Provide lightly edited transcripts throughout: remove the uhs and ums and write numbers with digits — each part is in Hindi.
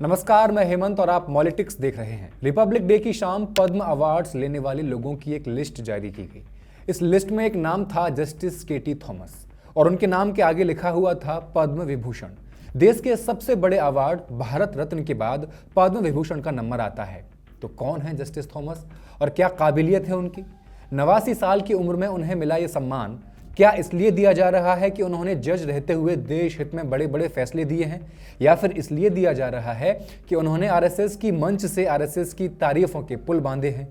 नमस्कार, मैं हेमंत और आप पॉलिटिक्स देख रहे हैं। रिपब्लिक डे की शाम पद्म अवार्ड्स लेने वाले लोगों की एक लिस्ट जारी की गई। इस लिस्ट में एक नाम था जस्टिस केटी थॉमस और उनके नाम के आगे लिखा हुआ था पद्म विभूषण। देश के सबसे बड़े अवार्ड भारत रत्न के बाद पद्म विभूषण का नंबर आता है। तो कौन है जस्टिस थॉमस और क्या काबिलियत है उनकी? 89 साल की उम्र में उन्हें मिला ये सम्मान क्या इसलिए दिया जा रहा है कि उन्होंने जज रहते हुए देश हित में बड़े बड़े फैसले दिए हैं, या फिर इसलिए दिया जा रहा है कि उन्होंने आरएसएस की मंच से आरएसएस की तारीफों के पुल बांधे हैं?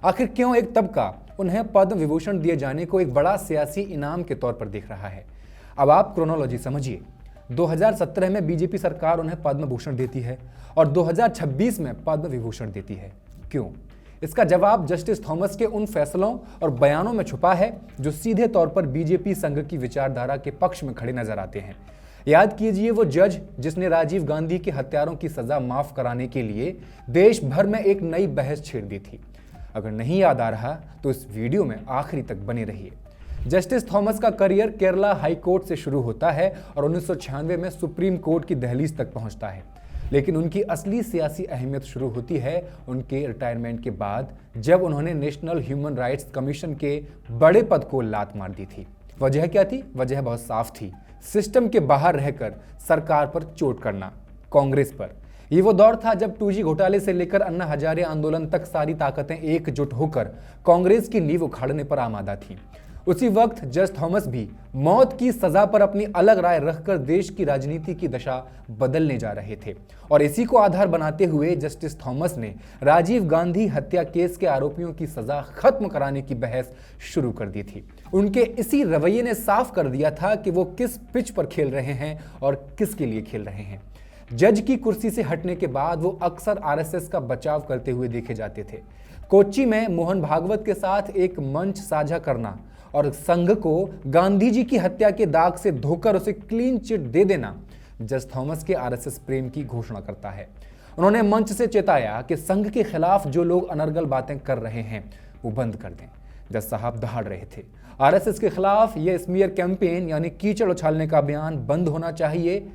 आखिर क्यों एक तबका उन्हें पद्म विभूषण दिए जाने को एक बड़ा सियासी इनाम के तौर पर देख रहा है? अब आप क्रोनोलॉजी समझिए। 2017 में बीजेपी सरकार उन्हें पद्म भूषण देती है और 2026 में पद्म विभूषण देती है। क्यों? इसका जवाब जस्टिस थॉमस के उन फैसलों और बयानों में छुपा है जो सीधे तौर पर बीजेपी संघ की विचारधारा के पक्ष में खड़े नजर आते हैं। याद कीजिए वो जज जिसने राजीव गांधी के हत्यारों की सजा माफ कराने के लिए देश भर में एक नई बहस छेड़ दी थी। अगर नहीं याद आ रहा तो इस वीडियो में आखिरी तक बने रहिए। जस्टिस थॉमस का करियर केरला हाई कोर्ट से शुरू होता है और 1996 में सुप्रीम कोर्ट की दहलीज तक पहुंचता है। लेकिन उनकी असली सियासी अहमियत शुरू होती है उनके रिटायरमेंट के बाद, जब उन्होंने नेशनल ह्यूमन राइट्स कमीशन के बड़े पद को लात मार दी थी। वजह क्या थी? वजह बहुत साफ थी, सिस्टम के बाहर रहकर सरकार पर चोट करना, कांग्रेस पर। ये वो दौर था जब 2G घोटाले से लेकर अन्ना हजारे आंदोलन तक सारी ताकतें एकजुट होकर कांग्रेस की नींव उखाड़ने पर आमादा थी। उसी वक्त जज थॉमस भी मौत की सजा पर अपनी अलग राय रखकर देश की राजनीति की दशा बदलने जा रहे थे और इसी को आधार बनाते हुए जस्टिस थॉमस ने राजीव गांधी हत्या केस के आरोपियों की सजा खत्म कराने की बहस शुरू कर दी थी। उनके इसी रवैये ने साफ कर दिया था कि वो किस पिच पर खेल रहे हैं और किसके लिए खेल रहे हैं। जज की कुर्सी से हटने के बाद वो अक्सर आरएसएस का बचाव करते हुए देखे जाते थे। कोच्चि में मोहन भागवत के साथ एक मंच साझा करना और संघ को गांधी जी की हत्या के दाग से धोकर उसे क्लीन चिट दे देना जज थॉमस के आरएसएस प्रेम की घोषणा करता है। उन्होंने मंच से चेताया कि संघ के खिलाफ जो लोग अनर्गल बातें कर रहे हैं वो बंद कर दें। जज साहब दहाड़ रहे थे, आरएसएस के खिलाफ ये स्मीयर कैंपेन यानी कीचड़ उछालने का अभियान बंद होना चाहिए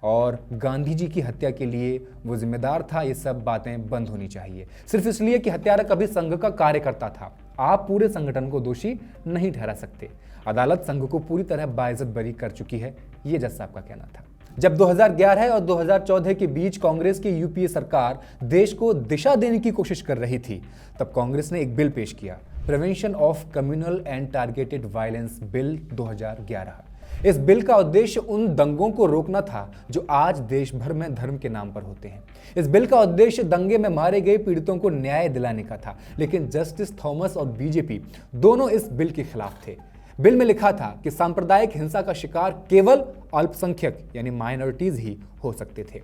और गांधी जी की हत्या के लिए वो जिम्मेदार था, ये सब बातें बंद होनी चाहिए। सिर्फ इसलिए कि हत्यारा कभी संघ का कार्यकर्ता था, आप पूरे संगठन को दोषी नहीं ठहरा सकते। अदालत संघ को पूरी तरह बाइज्जत बरी कर चुकी है, ये जज साहब का कहना था। जब 2011 और 2014 के बीच कांग्रेस की यूपीए सरकार देश को दिशा देने की कोशिश कर रही थी, तब कांग्रेस ने एक बिल पेश किया, prevention of communal and targeted violence bill 2011। इस बिल का उद्देश्य उन दंगों को रोकना था जो आज देश भर में धर्म के नाम पर होते हैं। इस बिल का उद्देश्य दंगे में मारे गए पीड़ितों को न्याय दिलाने का था, लेकिन जस्टिस थॉमस और बीजेपी दोनों इस बिल के खिलाफ थे। बिल में लिखा था कि सांप्रदायिक हिंसा का शिकार केवल अल्पसंख्यक यानी माइनॉरिटीज ही हो सकते थे।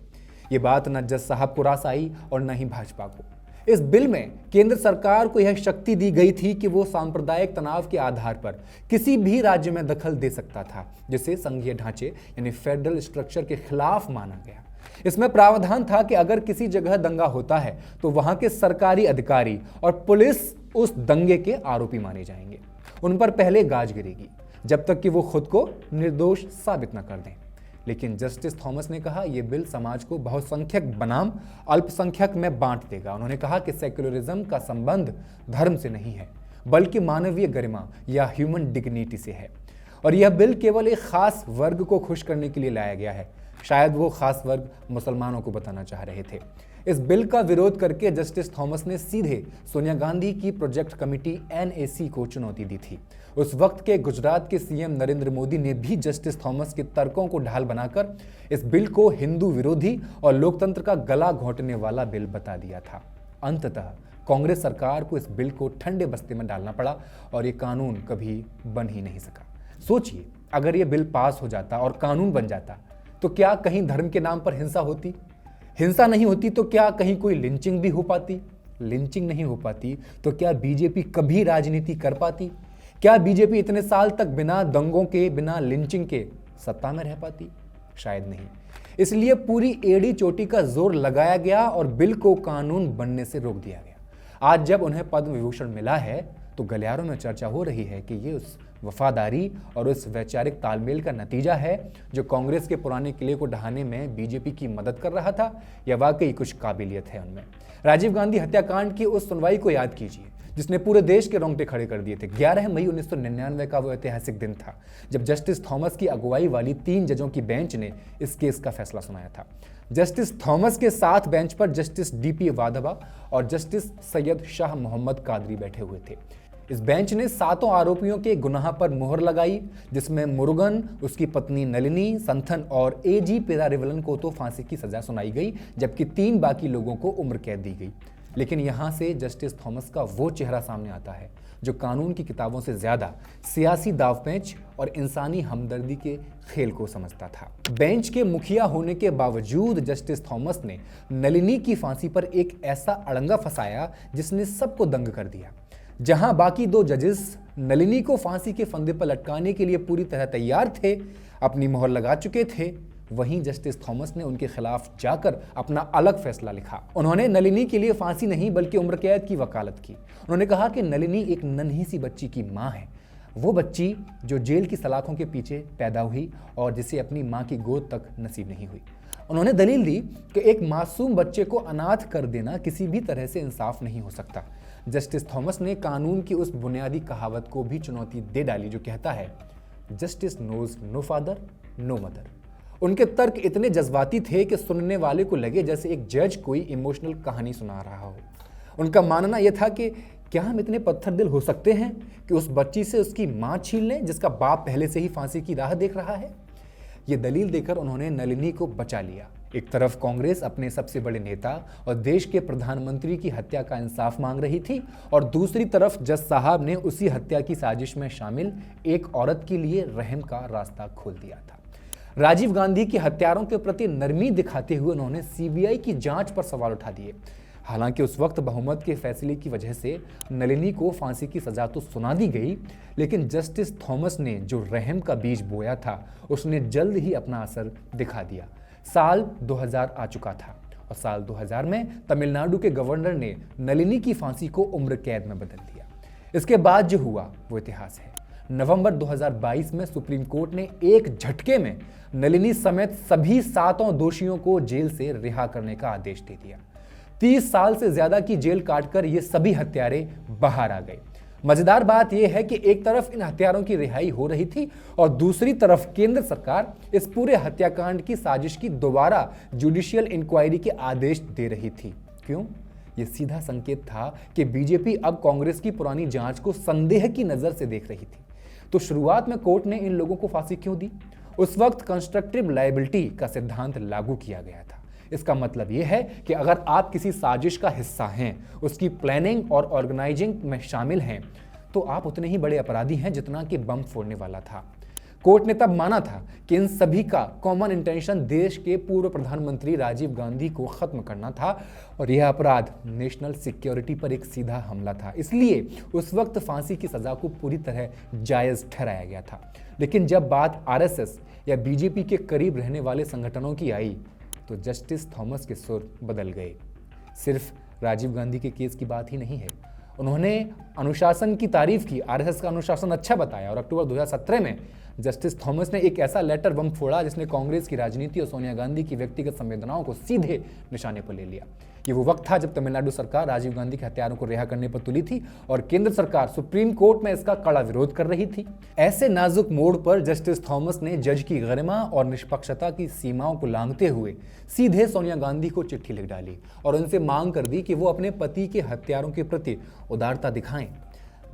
ये बात न जज साहब को रास आई और न ही भाजपा को। इस बिल में केंद्र सरकार को यह शक्ति दी गई थी कि वो सांप्रदायिक तनाव के आधार पर किसी भी राज्य में दखल दे सकता था, जिसे संघीय ढांचे यानी फेडरल स्ट्रक्चर के खिलाफ माना गया। इसमें प्रावधान था कि अगर किसी जगह दंगा होता है तो वहां के सरकारी अधिकारी और पुलिस उस दंगे के आरोपी माने जाएंगे। उन पर पहले गाज गिरेगी जब तक कि वो खुद को निर्दोष साबित न कर दें। लेकिन जस्टिस थॉमस ने कहा यह बिल समाज को बहुसंख्यक बनाम अल्पसंख्यक में बांट देगा। उन्होंने कहा कि सेक्युलरिज्म का संबंध धर्म से नहीं है बल्कि मानवीय गरिमा या ह्यूमन डिग्निटी से है और यह बिल केवल एक खास वर्ग को खुश करने के लिए लाया गया है। शायद वो खास वर्ग मुसलमानों को बताना चाह रहे थे। इस बिल का विरोध करके जस्टिस थॉमस ने सीधे सोनिया गांधी की प्रोजेक्ट कमेटी NAC को चुनौती दी थी। उस वक्त के गुजरात के सीएम नरेंद्र मोदी ने भी जस्टिस थॉमस के तर्कों को ढाल बनाकर इस बिल को हिंदू विरोधी और लोकतंत्र का गला घोंटने वाला बिल बता दिया था। अंततः कांग्रेस सरकार को इस बिल को ठंडे बस्ते में डालना पड़ा और ये कानून कभी बन ही नहीं सका। सोचिए, अगर ये बिल पास हो जाता और कानून बन जाता तो क्या कहीं धर्म के नाम पर हिंसा होती? हिंसा नहीं होती तो क्या कहीं कोई लिंचिंग भी हो पाती? लिंचिंग नहीं हो पाती तो क्या बीजेपी कभी राजनीति कर पाती? क्या बीजेपी इतने साल तक बिना दंगों के, बिना लिंचिंग के सत्ता में रह पाती? शायद नहीं। इसलिए पूरी एड़ी चोटी का जोर लगाया गया और बिल को कानून बनने से रोक दिया गया। आज जब उन्हें पद्म विभूषण मिला है तो गलियारों में चर्चा हो रही है कि ये उस वफादारी और उस वैचारिक तालमेल का नतीजा है जो कांग्रेस के पुराने किले को ढहाने में बीजेपी की मदद कर रहा था, या वाकई कुछ काबिलियत है उनमें। राजीव गांधी हत्याकांड की उस सुनवाई को याद कीजिए जिसने पूरे देश के रोंगटे खड़े कर दिए थे। 11 मई 1999 का वो ऐतिहासिक दिन था जब जस्टिस थॉमस की अगुवाई वाली 3 जजों की बेंच ने इस केस का फैसला सुनाया था। जस्टिस थॉमस के साथ बेंच पर जस्टिस डीपी वाधवा और जस्टिस सैयद शाह मोहम्मद कादरी बैठे हुए थे। इस बेंच ने 7 आरोपियों के गुनाह पर मुहर लगाई, जिसमें मुरुगन, उसकी पत्नी नलिनी, संथन और एजी पेरारिवलन को तो फांसी की सजा सुनाई गई, जबकि 3 बाकी लोगों को उम्र कैद दी गई। लेकिन यहां से जस्टिस थॉमस का वो चेहरा सामने आता है जो कानून की किताबों से ज्यादा सियासी दावपेंच और इंसानी हमदर्दी के खेल को समझता था। बेंच के मुखिया होने के बावजूद जस्टिस थॉमस ने नलिनी की फांसी पर एक ऐसा अड़ंगा फंसाया जिसने सबको दंग कर दिया। जहां बाकी 2 जजेस नलिनी को फांसी के फंदे पर लटकाने के लिए पूरी तरह तैयार थे, अपनी मोहर लगा चुके थे, वहीं जस्टिस थॉमस ने उनके खिलाफ जाकर अपना अलग फैसला लिखा। उन्होंने नलिनी के लिए फांसी नहीं बल्कि उम्र कैद की वकालत की। उन्होंने कहा कि नलिनी एक नन्ही सी बच्ची की मां है, वो बच्ची जो जेल की सलाखों के पीछे पैदा हुई और जिसे अपनी मां की गोद तक नसीब नहीं हुई। उन्होंने दलील दी कि एक मासूम बच्चे को अनाथ कर देना किसी भी तरह से इंसाफ नहीं हो सकता। जस्टिस थॉमस ने कानून की उस बुनियादी कहावत को भी चुनौती दे डाली जो कहता है, justice knows no father no mother. उनके तर्क इतने जज्बाती थे कि सुनने वाले को लगे जैसे एक जज कोई इमोशनल कहानी सुना रहा हो। उनका मानना यह था कि क्या हम इतने पत्थर दिल हो सकते हैं कि उस बच्ची से उसकी मां छीन लें जिसका बाप पहले से ही फांसी की राह देख रहा है। यह दलील देकर उन्होंने नलिनी को बचा लिया। एक तरफ कांग्रेस अपने सबसे बड़े नेता और देश के प्रधानमंत्री की हत्या का इंसाफ मांग रही थी और दूसरी तरफ जज साहब ने उसी हत्या की साजिश में शामिल एक औरत के लिए रहम का रास्ता खोल दिया था। राजीव गांधी के हत्यारों के प्रति नरमी दिखाते हुए उन्होंने सीबीआई की जांच पर सवाल उठा दिए। हालांकि उस वक्त बहुमत के फैसले की वजह से नलिनी को फांसी की सजा तो सुना दी गई, लेकिन जस्टिस थॉमस ने जो रहम का बीज बोया था उसने जल्द ही अपना असर दिखा दिया। साल 2000 आ चुका था और साल 2000 में तमिलनाडु के गवर्नर ने नलिनी की फांसी को उम्र कैद में बदल दिया। इसके बाद जो हुआ वो इतिहास है। नवंबर 2022 में सुप्रीम कोर्ट ने एक झटके में नलिनी समेत सभी 7 दोषियों को जेल से रिहा करने का आदेश दे दिया। 30 साल से ज्यादा की जेल काटकर ये सभी हत्यारे बाहर आ गए। मजेदार बात यह है कि एक तरफ इन हत्यारों की रिहाई हो रही थी और दूसरी तरफ केंद्र सरकार इस पूरे हत्याकांड की साजिश की दोबारा जुडिशियल इंक्वायरी के आदेश दे रही थी। क्यों? यह सीधा संकेत था कि बीजेपी अब कांग्रेस की पुरानी जांच को संदेह की नजर से देख रही थी। तो शुरुआत में कोर्ट ने इन लोगों को फांसी क्यों दी? उस वक्त कंस्ट्रक्टिव लायबिलिटी का सिद्धांत लागू किया गया था। इसका मतलब यह है कि अगर आप किसी साजिश का हिस्सा हैं, उसकी प्लानिंग और ऑर्गेनाइजिंग में शामिल हैं, तो आप उतने ही बड़े अपराधी हैं जितना कि बम फोड़ने वाला था। कोर्ट ने तब माना था कि इन सभी का कॉमन इंटेंशन देश के पूर्व प्रधानमंत्री राजीव गांधी को खत्म करना था और यह अपराध नेशनल सिक्योरिटी पर एक सीधा हमला था। इसलिए उस वक्त फांसी की सजा को पूरी तरह जायज ठहराया गया था। लेकिन जब बात आरएसएस या बीजेपी के करीब रहने वाले संगठनों की आई तो जस्टिस थॉमस के सुर बदल गए। सिर्फ राजीव गांधी के केस की बात ही नहीं है। उन्होंने अनुशासन की तारीफ की, आरएसएस का अनुशासन अच्छा बताया और अक्टूबर 2017 में जस्टिस थॉमस ने एक ऐसा लेटर बम फोड़ा जिसने कांग्रेस की राजनीति और सोनिया गांधी की व्यक्तिगत संवेदनाओं को सीधे निशाने पर ले लिया। ये वो वक्त था जब तमिलनाडु सरकार राजीव गांधी के हत्यारों को रिहा करने पर तुली थी और केंद्र सरकार सुप्रीम कोर्ट में इसका कड़ा विरोध कर रही थी। ऐसे नाजुक मोड़ पर जस्टिस थॉमस ने जज की गरिमा और निष्पक्षता की सीमाओं को लांघते हुए सीधे सोनिया गांधी को चिट्ठी लिख डाली और उनसे मांग कर दी कि वो अपने पति के हत्यारों के प्रति उदारता दिखाएं।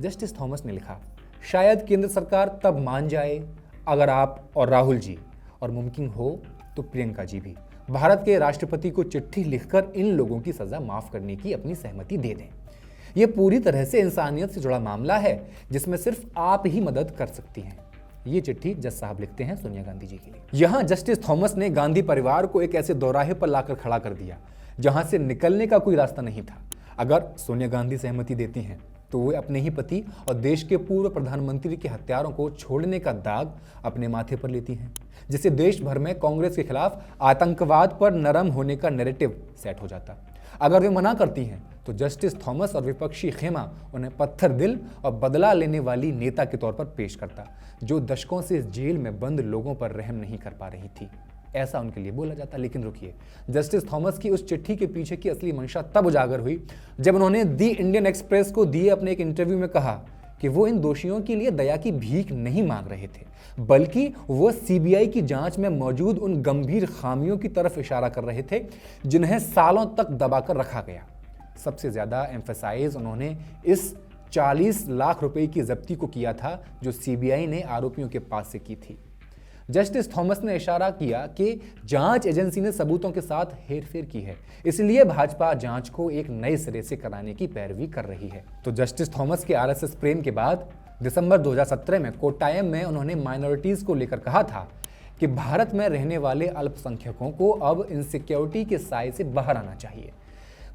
जस्टिस थॉमस ने लिखा, शायद केंद्र सरकार तब मान जाए अगर आप और राहुल जी और मुमकिन हो तो प्रियंका जी भी भारत के राष्ट्रपति को चिट्ठी लिखकर इन लोगों की सजा माफ करने की अपनी सहमति दे दें। यह पूरी तरह से इंसानियत से जुड़ा मामला है जिसमें सिर्फ आप ही मदद कर सकती हैं। ये चिट्ठी जज साहब लिखते हैं सोनिया गांधी जी के लिए। यहां जस्टिस थॉमस ने गांधी परिवार को एक ऐसे दोराहे पर लाकर खड़ा कर दिया जहां से निकलने का कोई रास्ता नहीं था। अगर सोनिया गांधी सहमति देती हैं तो वे अपने ही पति और देश के पूर्व प्रधानमंत्री के हत्यारों को छोड़ने का दाग अपने माथे पर लेती हैं, जिससे देश भर में कांग्रेस के खिलाफ आतंकवाद पर नरम होने का नैरेटिव सेट हो जाता। अगर वे मना करती हैं तो जस्टिस थॉमस और विपक्षी खेमा उन्हें पत्थर दिल और बदला लेने वाली नेता के तौर पर पेश करता, जो दशकों से जेल में बंद लोगों पर रहम नहीं कर पा रही थी, ऐसा उनके लिए बोला जाता। लेकिन रुकिए, जस्टिस थॉमस की उस चिट्ठी के पीछे की असली मंशा तब उजागर हुई जब उन्होंने दी इंडियन एक्सप्रेस को दिए अपने एक इंटरव्यू में कहा कि वो इन दोषियों के लिए दया की भीख नहीं मांग रहे थे, बल्कि वो सीबीआई की जांच में मौजूद उन गंभीर खामियों की तरफ इशारा कर रहे थे जिन्हें सालों तक दबाकर रखा गया। सबसे ज्यादा एम्फेसाइज उन्होंने इस 40 लाख रुपए की जब्ती को किया था जो सीबीआई ने आरोपियों के पास से की थी। जस्टिस थॉमस ने इशारा किया कि जांच एजेंसी ने सबूतों के साथ हेरफेर की है, इसलिए भाजपा जांच को एक नए सिरे से कराने की पैरवी कर रही है। तो जस्टिस थॉमस के आरएसएस प्रेम के बाद दिसंबर 2017 में कोट्टायम में उन्होंने माइनॉरिटीज को लेकर कहा था कि भारत में रहने वाले अल्पसंख्यकों को अब इनसिक्योरिटी के साए से बाहर आना चाहिए।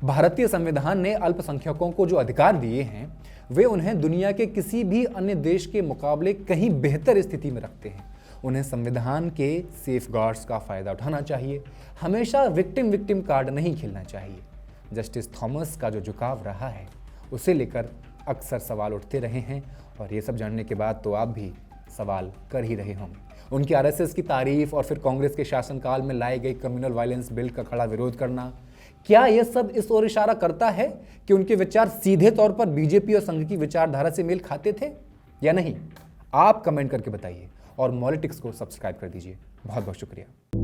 भारतीय संविधान ने अल्पसंख्यकों को जो अधिकार दिए हैं वे उन्हें दुनिया के किसी भी अन्य देश के मुकाबले कहीं बेहतर स्थिति में रखते हैं। उन्हें संविधान के सेफगार्ड्स का फायदा उठाना चाहिए, हमेशा विक्टिम कार्ड नहीं खेलना चाहिए। जस्टिस थॉमस का जो झुकाव रहा है उसे लेकर अक्सर सवाल उठते रहे हैं और ये सब जानने के बाद तो आप भी सवाल कर ही रहे होंगे। उनकी आरएसएस की तारीफ और फिर कांग्रेस के शासनकाल में लाए गए कम्युनल वायलेंस बिल का खड़ा विरोध करना, क्या यह सब इस ओर इशारा करता है कि उनके विचार सीधे तौर पर बीजेपी और संघ की विचारधारा से मेल खाते थे या नहीं? आप कमेंट करके बताइए और मॉलिटिक्स को सब्सक्राइब कर दीजिए। बहुत बहुत शुक्रिया।